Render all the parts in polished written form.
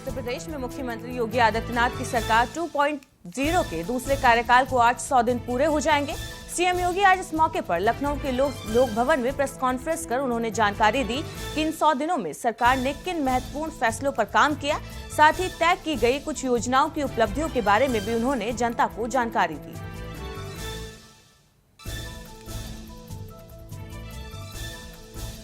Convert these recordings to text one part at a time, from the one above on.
उत्तर प्रदेश में मुख्यमंत्री योगी आदित्यनाथ की सरकार 2.0 के दूसरे कार्यकाल को आज 100 दिन पूरे हो जाएंगे। सीएम योगी आज इस मौके पर लखनऊ के लोक भवन में प्रेस कॉन्फ्रेंस कर उन्होंने जानकारी दी कि इन 100 दिनों में सरकार ने किन महत्वपूर्ण फैसलों पर काम किया। साथ ही तय की गई कुछ योजनाओं की उपलब्धियों के बारे में भी उन्होंने जनता को जानकारी दी।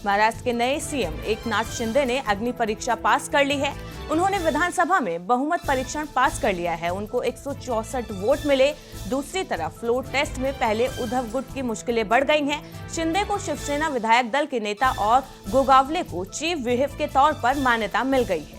महाराष्ट्र के नए सीएम एकनाथ शिंदे ने अग्नि परीक्षा पास कर ली है। उन्होंने विधानसभा में बहुमत परीक्षण पास कर लिया है। उनको 164 वोट मिले। दूसरी तरफ फ्लोर टेस्ट में पहले उद्धव गुट की मुश्किलें बढ़ गई हैं। शिंदे को शिवसेना विधायक दल के नेता और गोगावले को चीफ व्हिप के तौर पर मान्यता मिल गई है।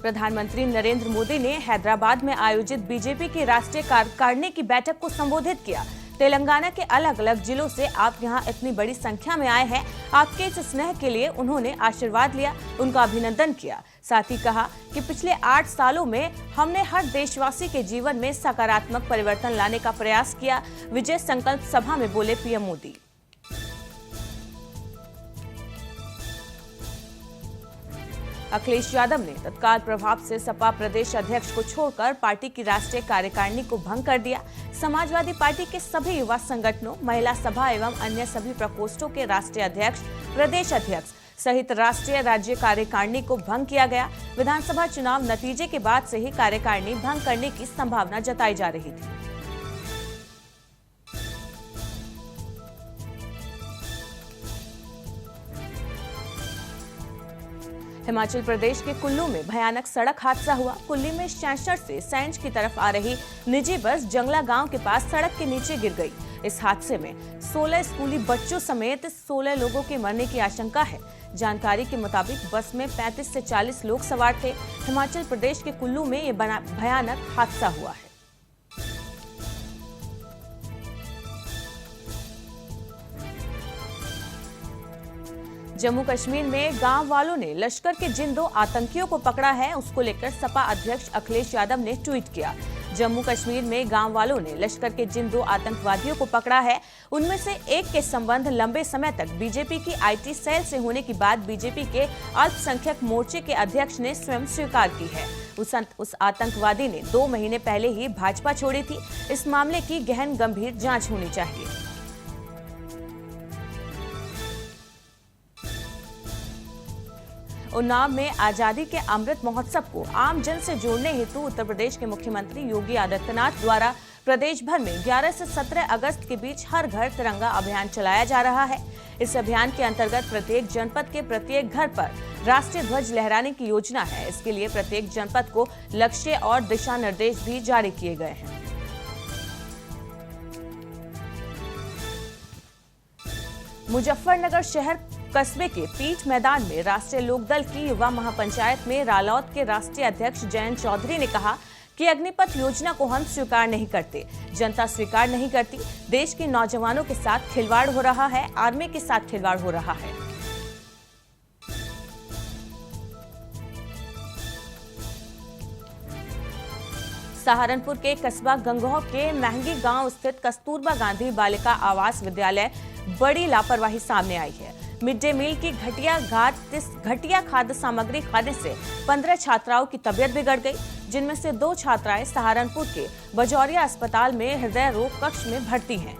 प्रधानमंत्री नरेंद्र मोदी ने हैदराबाद में आयोजित बीजेपी की राष्ट्रीय कार्यकारिणी की बैठक को संबोधित किया। तेलंगाना के अलग अलग जिलों से आप यहां इतनी बड़ी संख्या में आए हैं। आपके इस स्नेह के लिए उन्होंने आशीर्वाद लिया, उनका अभिनंदन किया। साथ ही कहा कि पिछले 8 सालों में हमने हर देशवासी के जीवन में सकारात्मक परिवर्तन लाने का प्रयास किया। विजय संकल्प सभा में बोले पीएम मोदी। अखिलेश यादव ने तत्काल प्रभाव से सपा प्रदेश अध्यक्ष को छोड़कर पार्टी की राष्ट्रीय कार्यकारिणी को भंग कर दिया। समाजवादी पार्टी के सभी युवा संगठनों, महिला सभा एवं अन्य सभी प्रकोष्ठों के राष्ट्रीय अध्यक्ष, प्रदेश अध्यक्ष सहित राष्ट्रीय राज्य कार्यकारिणी को भंग किया गया। विधानसभा चुनाव नतीजे के बाद से ही कार्यकारिणी भंग करने की संभावना जताई जा रही थी। हिमाचल प्रदेश के कुल्लू में भयानक सड़क हादसा हुआ। कुल्लू में शैंसर से सैंज की तरफ आ रही निजी बस जंगला गांव के पास सड़क के नीचे गिर गई। इस हादसे में 16 स्कूली बच्चों समेत 16 लोगों के मरने की आशंका है। जानकारी के मुताबिक बस में 35 से 40 लोग सवार थे। हिमाचल प्रदेश के कुल्लू में ये भयानक हादसा हुआ है। जम्मू कश्मीर में गांव वालों ने लश्कर के जिन 2 आतंकियों को पकड़ा है, उसको लेकर सपा अध्यक्ष अखिलेश यादव ने ट्वीट किया। जम्मू कश्मीर में गांव वालों ने लश्कर के जिन 2 आतंकवादियों को पकड़ा है, उनमें से एक के संबंध लंबे समय तक बीजेपी की आईटी सेल से होने की बात बीजेपी के अल्पसंख्यक मोर्चे के अध्यक्ष ने स्वयं स्वीकार की है। उस आतंकवादी ने 2 महीने पहले ही भाजपा छोड़ी थी। इस मामले की गहन गंभीर जांच होनी चाहिए। उन्नाव में आजादी के अमृत महोत्सव को आम जन से जोड़ने हेतु उत्तर प्रदेश के मुख्यमंत्री योगी आदित्यनाथ द्वारा प्रदेश भर में 11 से 17 अगस्त के बीच हर घर तिरंगा अभियान चलाया जा रहा है। इस अभियान के अंतर्गत प्रत्येक जनपद के प्रत्येक घर पर राष्ट्रीय ध्वज लहराने की योजना है। इसके लिए प्रत्येक जनपद को लक्ष्य और दिशा निर्देश भी जारी किए गए हैं। मुजफ्फरनगर शहर कस्बे के पीठ मैदान में राष्ट्रीय लोकदल की युवा महापंचायत में रालौत के राष्ट्रीय अध्यक्ष जयंत चौधरी ने कहा कि अग्निपथ योजना को हम स्वीकार नहीं करते, जनता स्वीकार नहीं करती। देश के नौजवानों के साथ खिलवाड़ हो रहा है, आर्मी के साथ खिलवाड़ हो रहा है। सहारनपुर के कस्बा गंगोह के महंगी गांव स्थित कस्तूरबा गांधी बालिका आवास विद्यालय बड़ी लापरवाही सामने आई है। मिड डे मील की घटिया खाद्य सामग्री खाने से 15 छात्राओं की तबीयत बिगड़ गई, जिनमें से 2 छात्राएं सहारनपुर के बजौरिया अस्पताल में हृदय रोग कक्ष में भर्ती हैं।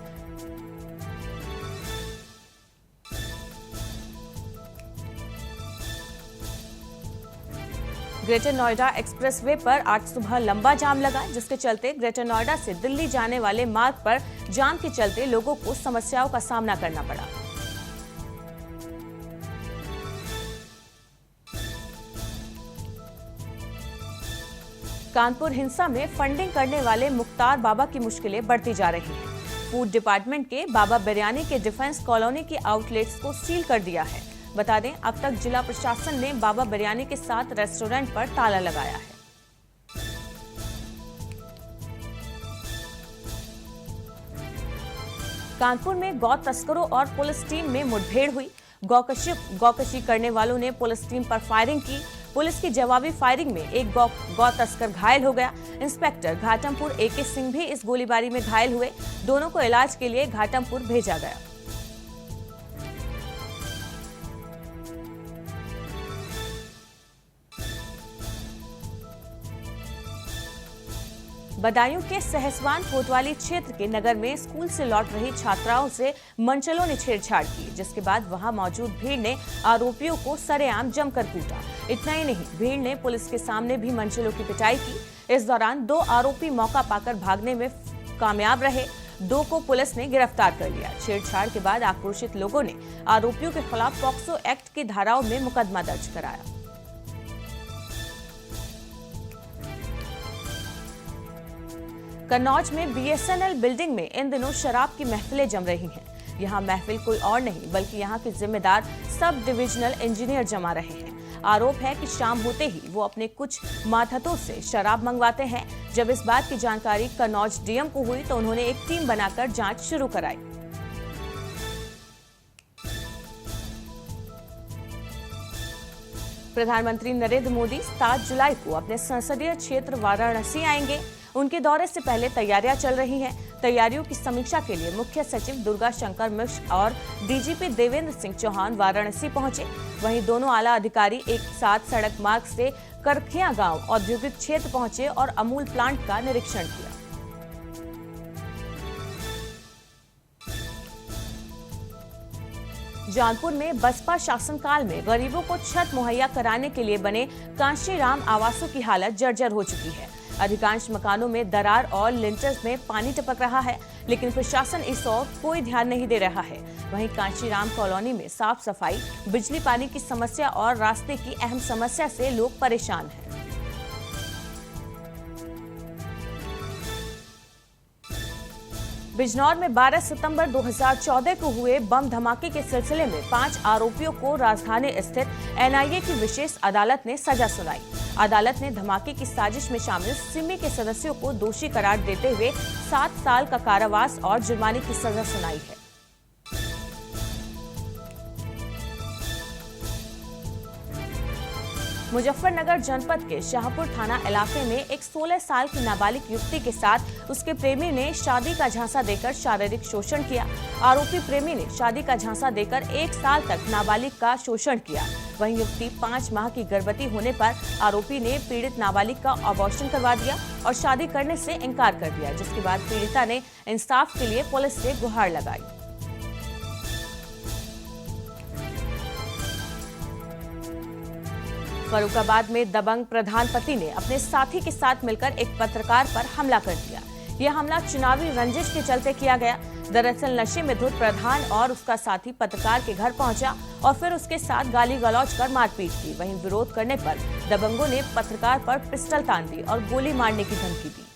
ग्रेटर नोएडा एक्सप्रेसवे पर आज सुबह लंबा जाम लगा, जिसके चलते ग्रेटर नोएडा से दिल्ली जाने वाले मार्ग पर जाम के चलते लोगों को समस्याओं का सामना करना पड़ा। कानपुर हिंसा में फंडिंग करने वाले मुख्तार बाबा की मुश्किलें बढ़ती जा रही हैं। फूड डिपार्टमेंट के बाबा बिरयानी के डिफेंस कॉलोनी के आउटलेट्स को सील कर दिया है। बता दें, अब तक जिला प्रशासन ने बाबा बिरयानी के 7 रेस्टोरेंट पर ताला लगाया है। कानपुर में गौ तस्करों और पुलिस टीम में मुठभेड़ हुई। गौकशी करने वालों ने पुलिस टीम पर फायरिंग की। पुलिस की जवाबी फायरिंग में एक गौ तस्कर घायल हो गया। इंस्पेक्टर घाटमपुर AK सिंह भी इस गोलीबारी में घायल हुए। दोनों को इलाज के लिए घाटमपुर भेजा गया। बदायूं के सहसवान कोतवाली क्षेत्र के नगर में स्कूल से लौट रही छात्राओं से मनचलों ने छेड़छाड़ की, जिसके बाद वहां मौजूद भीड़ ने आरोपियों को सरेआम जमकर कूटा। इतना ही नहीं, भीड़ ने पुलिस के सामने भी मनचलों की पिटाई की। इस दौरान 2 आरोपी मौका पाकर भागने में कामयाब रहे। 2 को पुलिस ने गिरफ्तार कर लिया। छेड़छाड़ के बाद आक्रोशित लोगों ने आरोपियों के खिलाफ पॉक्सो एक्ट की धाराओं में मुकदमा दर्ज कराया। कन्नौज में BSNL बिल्डिंग में इन दिनों शराब की महफिलें जम रही हैं। यहाँ महफिल कोई और नहीं बल्कि यहाँ के जिम्मेदार सब डिविजनल इंजीनियर जमा रहे हैं। आरोप है कि शाम होते ही वो अपने कुछ मातहतों से शराब मंगवाते हैं। जब इस बात की जानकारी कन्नौज DM को हुई तो उन्होंने एक टीम बनाकर जांच शुरू कराई। प्रधानमंत्री नरेंद्र मोदी 7 जुलाई को अपने संसदीय क्षेत्र वाराणसी आएंगे। उनके दौरे से पहले तैयारियां चल रही हैं। तैयारियों की समीक्षा के लिए मुख्य सचिव दुर्गा शंकर मिश्र और DGP देवेंद्र सिंह चौहान वाराणसी पहुंचे। वहीं दोनों आला अधिकारी एक साथ सड़क मार्ग से करखिया गांव औद्योगिक क्षेत्र पहुंचे और अमूल प्लांट का निरीक्षण किया। जौनपुर में बसपा शासनकाल में गरीबों को छत मुहैया कराने के लिए बने कांशीराम आवासों की हालत जर्जर हो चुकी है। अधिकांश मकानों में दरार और लिंटर्स में पानी टपक रहा है, लेकिन प्रशासन इस ओर कोई ध्यान नहीं दे रहा है। वहीं कांशीराम कॉलोनी में साफ सफाई, बिजली पानी की समस्या और रास्ते की अहम समस्या से लोग परेशान हैं। बिजनौर में 12 सितंबर 2014 को हुए बम धमाके के सिलसिले में 5 आरोपियों को राजधानी स्थित NIA की विशेष अदालत ने सजा सुनाई। अदालत ने धमाके की साजिश में शामिल सिमी के सदस्यों को दोषी करार देते हुए 7 साल का कारावास और जुर्माने की सजा सुनाई है। मुजफ्फरनगर जनपद के शाहपुर थाना इलाके में एक 16 साल की नाबालिग युवती के साथ उसके प्रेमी ने शादी का झांसा देकर शारीरिक शोषण किया। आरोपी प्रेमी ने शादी का झांसा देकर 1 साल तक नाबालिग का शोषण किया। वहीं युवती 5 माह की गर्भवती होने पर आरोपी ने पीड़ित नाबालिग का अबॉर्शन करवा दिया और शादी करने से इनकार कर दिया, जिसके बाद पीड़िता ने इंसाफ के लिए पुलिस से गुहार लगाई। फरुखाबाद में दबंग प्रधान पति ने अपने साथी के साथ मिलकर एक पत्रकार पर हमला कर दिया। यह हमला चुनावी रंजिश के चलते किया गया। दरअसल नशे में धुत प्रधान और उसका साथी पत्रकार के घर पहुंचा और फिर उसके साथ गाली गलौज कर मारपीट की। वहीं विरोध करने पर दबंगों ने पत्रकार पर पिस्टल तान दी और गोली मारने की धमकी दी।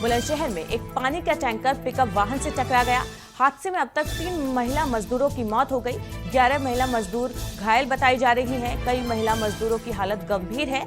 बुलंदशहर में एक पानी का टैंकर पिकअप वाहन से टकरा गया। हादसे में अब तक 3 महिला मजदूरों की मौत हो गई। 11 महिला मजदूर घायल बताई जा रही हैं। कई महिला मजदूरों की हालत गंभीर है।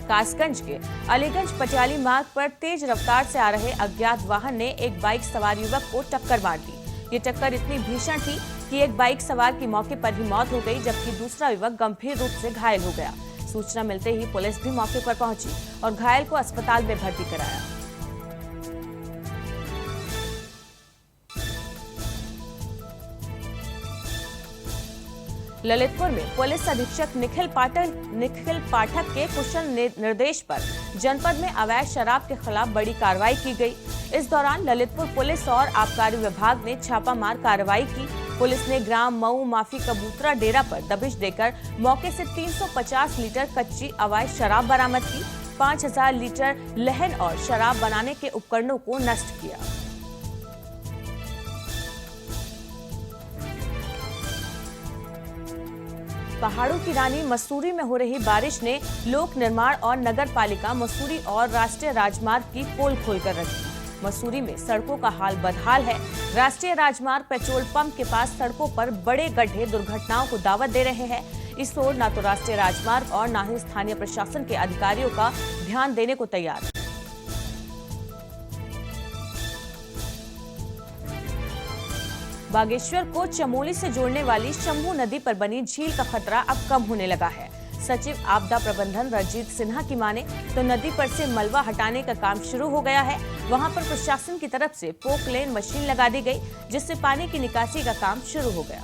कासगंज के अलीगंज पटियाली मार्ग पर तेज रफ्तार से आ रहे अज्ञात वाहन ने एक बाइक सवार युवक को टक्कर मार दी। ये टक्कर इतनी भीषण थी कि एक बाइक सवार की मौके पर ही मौत हो गई, जबकि दूसरा युवक गंभीर रूप से घायल हो गया। सूचना मिलते ही पुलिस भी मौके पर पहुंची और घायल को अस्पताल में भर्ती कराया। ललितपुर में पुलिस अधीक्षक निखिल पाठक के कुशल निर्देश पर जनपद में अवैध शराब के खिलाफ बड़ी कार्रवाई की गई। इस दौरान ललितपुर पुलिस और आबकारी विभाग ने छापामार कार्रवाई की। पुलिस ने ग्राम मऊ माफी कबूतरा डेरा पर दबिश देकर मौके से 350 लीटर कच्ची अवैध शराब बरामद की। 5000 लीटर लहन और शराब बनाने के उपकरणों को नष्ट किया। पहाड़ों की रानी मसूरी में हो रही बारिश ने लोक निर्माण और नगर पालिका मसूरी और राष्ट्रीय राजमार्ग की पोल खोलकर रखी। मसूरी में सड़कों का हाल बदहाल है। राष्ट्रीय राजमार्ग पेट्रोल पंप के पास सड़कों पर बड़े गड्ढे दुर्घटनाओं को दावत दे रहे हैं। इस ओर न तो राष्ट्रीय राजमार्ग और न ही स्थानीय प्रशासन के अधिकारियों का ध्यान देने को तैयार। बागेश्वर को चमोली से जोड़ने वाली शंभू नदी पर बनी झील का खतरा अब कम होने लगा है। सचिव आपदा प्रबंधन रंजीत सिन्हा की माने तो नदी पर से मलबा हटाने का काम शुरू हो गया है। वहां पर प्रशासन की तरफ से पोकलेन मशीन लगा दी गई, जिससे पानी की निकासी का काम शुरू हो गया।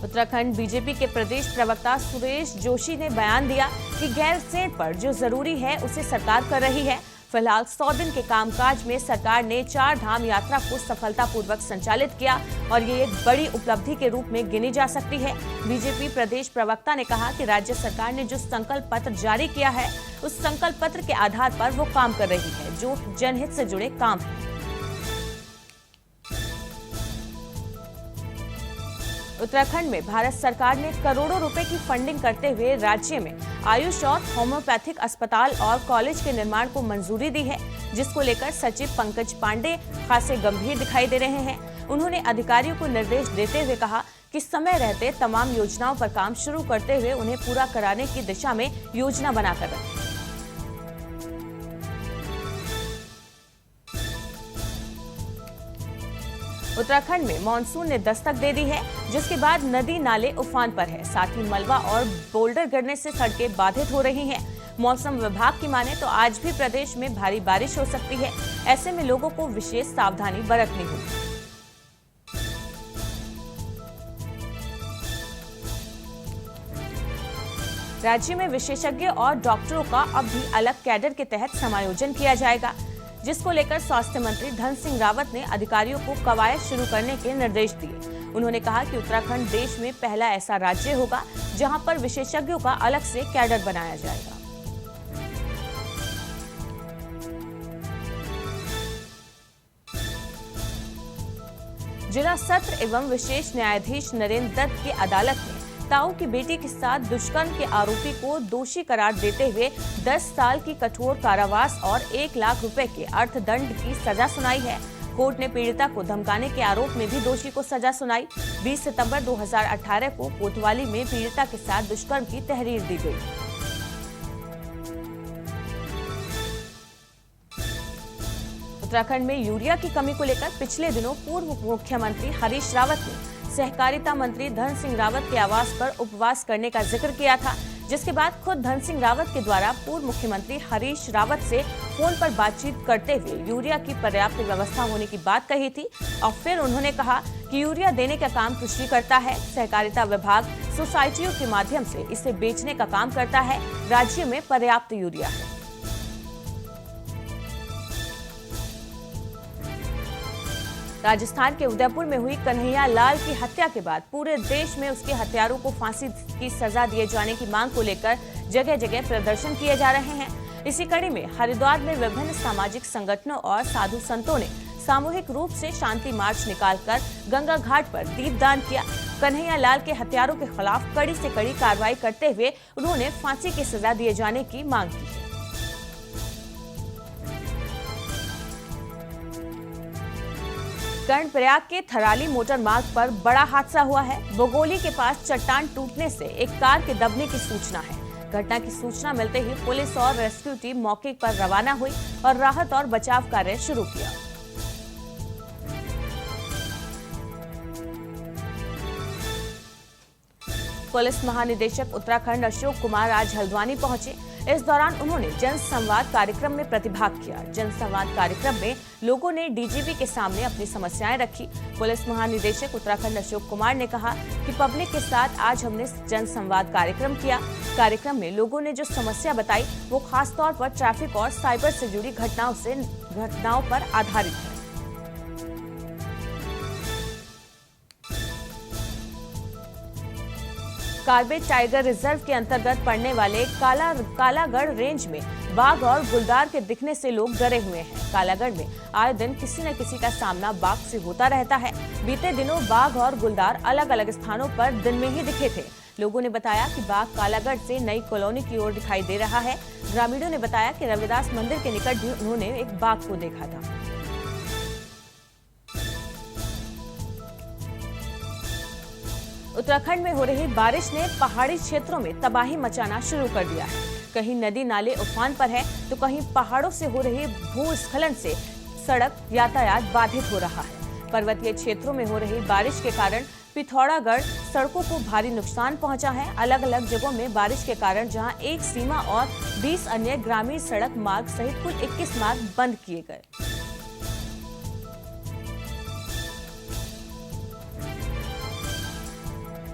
उत्तराखंड बीजेपी के प्रदेश प्रवक्ता सुरेश जोशी ने बयान दिया कि गैरसैंण पर जो जरूरी है उसे सरकार कर रही है। फिलहाल 100 दिन के कामकाज में सरकार ने 4 धाम यात्रा को सफलतापूर्वक संचालित किया और ये एक बड़ी उपलब्धि के रूप में गिनी जा सकती है। बीजेपी प्रदेश प्रवक्ता ने कहा कि राज्य सरकार ने जो संकल्प पत्र जारी किया है उस संकल्प पत्र के आधार पर वो काम कर रही है जो जनहित से जुड़े काम है। उत्तराखंड में भारत सरकार ने करोड़ों रुपए की फंडिंग करते हुए राज्य में आयुष और होम्योपैथिक अस्पताल और कॉलेज के निर्माण को मंजूरी दी है, जिसको लेकर सचिव पंकज पांडे खासे गंभीर दिखाई दे रहे हैं। उन्होंने अधिकारियों को निर्देश देते हुए कहा कि समय रहते तमाम योजनाओं पर काम शुरू करते हुए उन्हें पूरा कराने की दिशा में योजना बनाकर रखें। उत्तराखंड में मानसून ने दस्तक दे दी है, जिसके बाद नदी नाले उफान पर है। साथ ही मलबा और बोल्डर गिरने से सड़कें बाधित हो रही हैं। मौसम विभाग की माने तो आज भी प्रदेश में भारी बारिश हो सकती है। ऐसे में लोगों को विशेष सावधानी बरतनी होगी। राज्य में विशेषज्ञ और डॉक्टरों का अब भी अलग कैडर के तहत समायोजन किया जाएगा, जिसको लेकर स्वास्थ्य मंत्री धन सिंह रावत ने अधिकारियों को कवायद शुरू करने के निर्देश दिए। उन्होंने कहा कि उत्तराखंड देश में पहला ऐसा राज्य होगा जहां पर विशेषज्ञों का अलग से कैडर बनाया जाएगा। जिला सत्र एवं विशेष न्यायाधीश नरेंद्र दत्त की अदालत ने ताऊ की बेटी के साथ दुष्कर्म के आरोपी को दोषी करार देते हुए 10 साल की कठोर कारावास और 1 लाख रुपए के अर्थदंड की सजा सुनाई है। कोर्ट ने पीड़िता को धमकाने के आरोप में भी दोषी को सजा सुनाई। 20 सितंबर 2018 को कोतवाली में पीड़िता के साथ दुष्कर्म की तहरीर दी गई। उत्तराखंड में यूरिया की कमी को लेकर पिछले दिनों पूर्व मुख्यमंत्री हरीश रावत ने सहकारिता मंत्री धन सिंह रावत के आवास पर उपवास करने का जिक्र किया था, जिसके बाद खुद धन सिंह रावत के द्वारा पूर्व मुख्यमंत्री हरीश रावत से फोन पर बातचीत करते हुए यूरिया की पर्याप्त व्यवस्था होने की बात कही थी और फिर उन्होंने कहा कि यूरिया देने का काम कृषि करता है, सहकारिता विभाग सोसाइटियों के माध्यम से इसे बेचने का काम करता है, राज्य में पर्याप्त यूरिया है। राजस्थान के उदयपुर में हुई कन्हैया लाल की हत्या के बाद पूरे देश में उसके हत्यारों को फांसी की सजा दिए जाने की मांग को लेकर जगह जगह प्रदर्शन किए जा रहे हैं। इसी कड़ी में हरिद्वार में विभिन्न सामाजिक संगठनों और साधु संतों ने सामूहिक रूप से शांति मार्च निकालकर गंगा घाट पर दीपदान किया। कन्हैया लाल के हत्यारों के खिलाफ कड़ी से कड़ी कार्रवाई करते हुए उन्होंने फांसी की सजा दिए जाने की मांग की है। कर्णप्रयाग के थराली मोटर मार्ग पर बड़ा हादसा हुआ है। बगोली के पास चट्टान टूटने से एक कार के दबने की सूचना है। घटना की सूचना मिलते ही पुलिस और रेस्क्यू टीम मौके पर रवाना हुई और राहत और बचाव कार्य शुरू किया। पुलिस महानिदेशक उत्तराखंड अशोक कुमार आज हल्द्वानी पहुंचे। इस दौरान उन्होंने जन संवाद कार्यक्रम में प्रतिभाग किया। जन संवाद कार्यक्रम में लोगों ने डीजीपी के सामने अपनी समस्याएं रखी। पुलिस महानिदेशक उत्तराखंड अशोक कुमार ने कहा कि पब्लिक के साथ आज हमने जन संवाद कार्यक्रम किया। कार्यक्रम में लोगों ने जो समस्या बताई वो खासतौर पर ट्रैफिक और साइबर से जुड़ी घटनाओं पर आधारित है। कार्बेट टाइगर रिजर्व के अंतर्गत पड़ने वाले कालागढ़ रेंज में बाघ और गुलदार के दिखने से लोग डरे हुए हैं। कालागढ़ में आए दिन किसी न किसी का सामना बाघ से होता रहता है। बीते दिनों बाघ और गुलदार अलग अलग स्थानों पर दिन में ही दिखे थे। लोगों ने बताया कि बाघ कालागढ़ से नई कॉलोनी की ओर दिखाई दे रहा है। ग्रामीणों ने बताया कि रविदास मंदिर के निकट भी उन्होंने एक बाघ को देखा था। उत्तराखंड में हो रही बारिश ने पहाड़ी क्षेत्रों में तबाही मचाना शुरू कर दिया है। कहीं नदी नाले उफान पर है तो कहीं पहाड़ों से हो रही भूस्खलन से सड़क यातायात बाधित हो रहा है। पर्वतीय क्षेत्रों में हो रही बारिश के कारण पिथौरागढ़ सड़कों को भारी नुकसान पहुंचा है। अलग अलग जगहों में बारिश के कारण जहां एक सीमा और 20 अन्य ग्रामीण सड़क मार्ग सहित कुल 21 मार्ग बंद किए गए।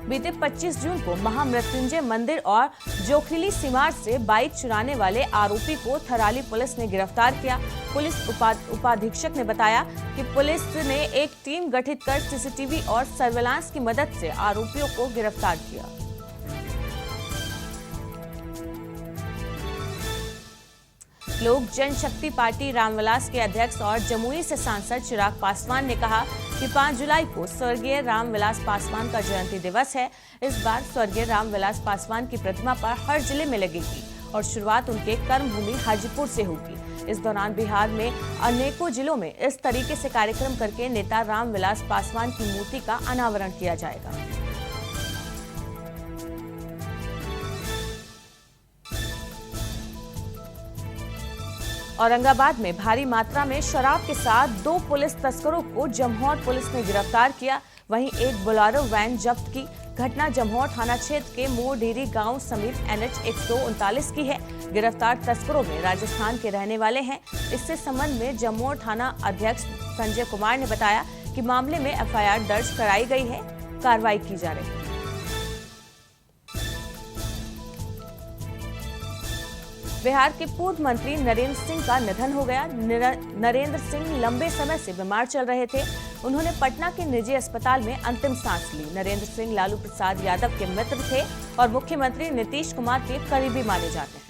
बीते 25 जून को महामृत्युंजय मंदिर और जोखिली सीमार से बाइक चुराने वाले आरोपी को थराली पुलिस ने गिरफ्तार किया। पुलिस उपाधीक्षक ने बताया कि पुलिस ने एक टीम गठित कर सीसीटीवी और सर्वेलांस की मदद से आरोपियों को गिरफ्तार किया। लोक जनशक्ति पार्टी रामविलास के अध्यक्ष और जमुई से सांसद चिराग पासवान ने कहा कि 5 जुलाई को स्वर्गीय रामविलास पासवान का जयंती दिवस है। इस बार स्वर्गीय रामविलास पासवान की प्रतिमा पर हर जिले में लगेगी और शुरुआत उनके कर्मभूमि हाजीपुर से होगी। इस दौरान बिहार में अनेकों जिलों में इस तरीके से कार्यक्रम करके नेता रामविलास पासवान की मूर्ति का अनावरण किया जाएगा। औरंगाबाद में भारी मात्रा में शराब के साथ 2 पुलिस तस्करों को जमहोर पुलिस ने गिरफ्तार किया। वहीं एक बोलेरो वैन जब्त की। घटना जमहोर थाना क्षेत्र के मोरडेरी गांव समीप NH 139 की है। गिरफ्तार तस्करों में राजस्थान के रहने वाले हैं। इससे संबंध में जमहोर थाना अध्यक्ष संजय कुमार ने बताया कि मामले में FIR दर्ज कराई गई है, कार्रवाई की जा रही है। बिहार के पूर्व मंत्री नरेंद्र सिंह का निधन हो गया। नरेंद्र सिंह लंबे समय से बीमार चल रहे थे। उन्होंने पटना के निजी अस्पताल में अंतिम सांस ली। नरेंद्र सिंह लालू प्रसाद यादव के मित्र थे और मुख्यमंत्री नीतीश कुमार के करीबी माने जाते हैं।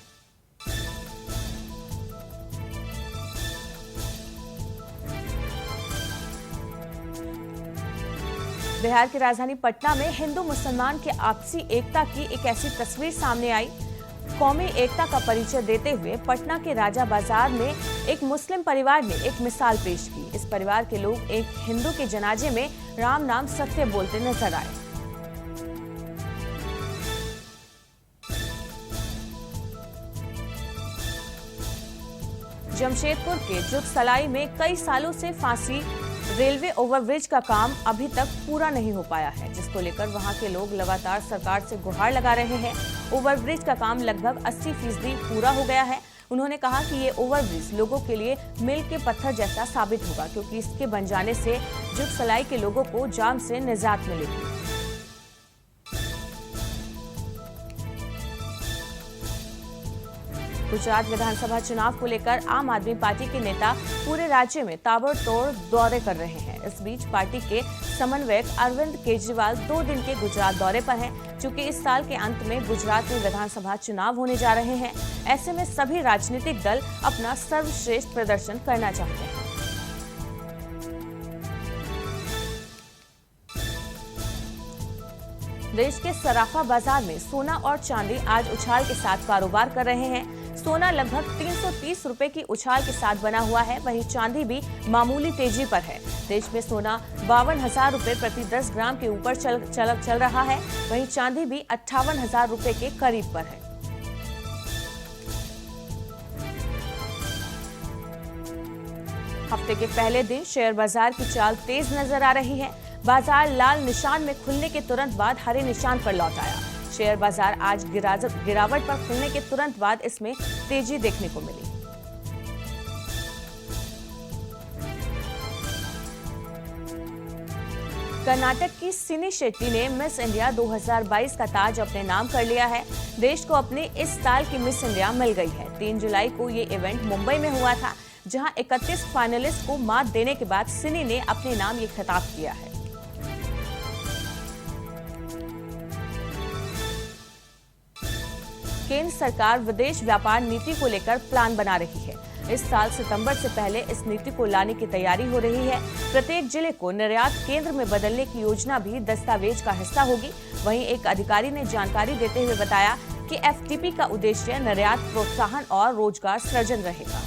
बिहार की राजधानी पटना में हिंदू मुसलमान के आपसी एकता की एक ऐसी तस्वीर सामने आई। कौमी एकता का परिचय देते हुए पटना के राजा बाजार में एक मुस्लिम परिवार ने एक मिसाल पेश की। इस परिवार के लोग एक हिंदू के जनाजे में राम नाम सत्य बोलते नजर आए। जमशेदपुर के जुगसलाई में कई सालों से फांसी रेलवे ओवरब्रिज का काम अभी तक पूरा नहीं हो पाया है, जिसको लेकर वहां के लोग लगातार सरकार से गुहार लगा रहे हैं। ओवरब्रिज का काम लगभग 80% पूरा हो गया है। उन्होंने कहा कि ये ओवरब्रिज लोगों के लिए मील के पत्थर जैसा साबित होगा, क्योंकि इसके बन जाने से जुगसलाई के लोगों को जाम से निजात मिलेगी। गुजरात विधानसभा चुनाव को लेकर आम आदमी पार्टी के नेता पूरे राज्य में ताबड़तोड़ दौरे कर रहे हैं। इस बीच पार्टी के समन्वयक अरविंद केजरीवाल 2 दिन के गुजरात दौरे पर हैं। चूंकि इस साल के अंत में गुजरात में विधानसभा चुनाव होने जा रहे हैं, ऐसे में सभी राजनीतिक दल अपना सर्वश्रेष्ठ प्रदर्शन करना चाहते हैं। देश के सराफा बाजार में सोना और चांदी आज उछाल के साथ कारोबार कर रहे हैं। सोना लगभग 330 रुपए की उछाल के साथ बना हुआ है, वहीं चांदी भी मामूली तेजी पर है। देश में सोना 52,000 रुपए प्रति 10 ग्राम के ऊपर चल रहा है, वहीं चांदी भी 58,000 रुपए के करीब पर है। हफ्ते के पहले दिन शेयर बाजार की चाल तेज नजर आ रही है। बाजार लाल निशान में खुलने के तुरंत बाद हरे निशान पर लौट आया। शेयर बाजार आज गिरावट पर खुलने के तुरंत बाद इसमें तेजी देखने को मिली। कर्नाटक की सिनी शेट्टी ने मिस इंडिया 2022 का ताज अपने नाम कर लिया है। देश को अपने इस साल की मिस इंडिया मिल गई है। 3 जुलाई को ये इवेंट मुंबई में हुआ था, जहां 31 फाइनलिस्ट को मात देने के बाद सिनी ने अपने नाम ये खिताब किया है। केंद्र सरकार विदेश व्यापार नीति को लेकर प्लान बना रही है। इस साल सितंबर से पहले इस नीति को लाने की तैयारी हो रही है। प्रत्येक जिले को निर्यात केंद्र में बदलने की योजना भी दस्तावेज का हिस्सा होगी। वहीं एक अधिकारी ने जानकारी देते हुए बताया कि FTP का उद्देश्य निर्यात प्रोत्साहन और रोजगार सृजन रहेगा।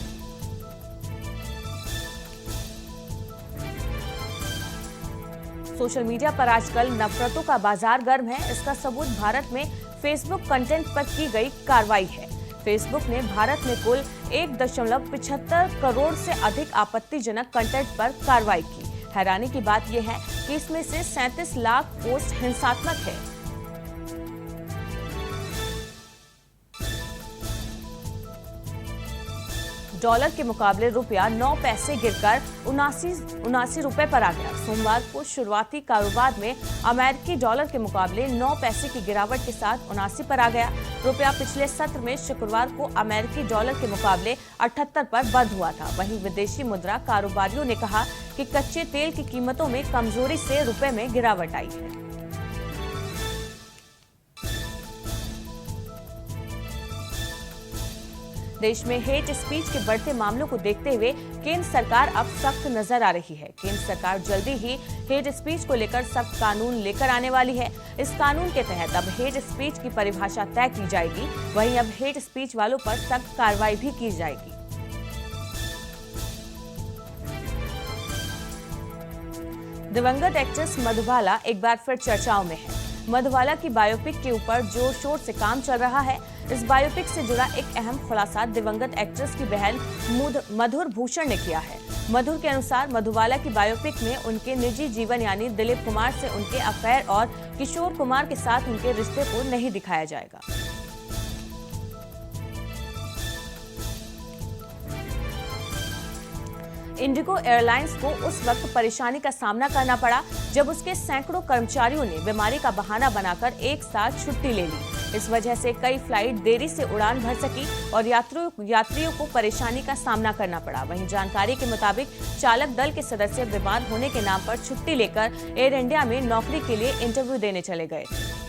सोशल मीडिया पर आजकल नफरतों का बाजार गर्म है। इसका सबूत भारत में फेसबुक कंटेंट पर की गई कार्रवाई है। फेसबुक ने भारत में कुल 1.75 करोड़ से अधिक आपत्तिजनक कंटेंट पर कार्रवाई की। हैरानी की बात यह है कि इसमें से 37 लाख पोस्ट हिंसात्मक है। डॉलर के मुकाबले रुपया 9 पैसे गिरकर 79 रुपए पर आ गया। सोमवार को शुरुआती कारोबार में अमेरिकी डॉलर के मुकाबले 9 पैसे की गिरावट के साथ 79 पर आ गया। रुपया पिछले सत्र में शुक्रवार को अमेरिकी डॉलर के मुकाबले 78 पर बंद हुआ था। वहीं विदेशी मुद्रा कारोबारियों ने कहा कि कच्चे तेल की कीमतों में कमजोरी से रुपए में गिरावट आई है। देश में हेट स्पीच के बढ़ते मामलों को देखते हुए केंद्र सरकार अब सख्त नजर आ रही है। केंद्र सरकार जल्दी ही हेट स्पीच को लेकर सख्त कानून लेकर आने वाली है। इस कानून के तहत अब हेट स्पीच की परिभाषा तय की जाएगी। वहीं अब हेट स्पीच वालों पर सख्त कार्रवाई भी की जाएगी। दिवंगत एक्ट्रेस मधुबाला एक बार फिर चर्चाओं में है। मधुबाला की बायोपिक के ऊपर जोर शोर से काम चल रहा है। इस बायोपिक से जुड़ा एक अहम खुलासा दिवंगत एक्ट्रेस की बहन मधुर भूषण ने किया है। मधुर के अनुसार मधुबाला की बायोपिक में उनके निजी जीवन यानी दिलीप कुमार से उनके अफेयर और किशोर कुमार के साथ उनके रिश्ते को नहीं दिखाया जाएगा। इंडिगो एयरलाइंस को उस वक्त परेशानी का सामना करना पड़ा जब उसके सैकड़ों कर्मचारियों ने बीमारी का बहाना बनाकर एक साथ छुट्टी ले ली। इस वजह से कई फ्लाइट देरी से उड़ान भर सकी और यात्रियों को परेशानी का सामना करना पड़ा। वहीं जानकारी के मुताबिक चालक दल के सदस्य बीमार होने के नाम पर छुट्टी लेकर एयर इंडिया में नौकरी के लिए इंटरव्यू देने चले गए थे।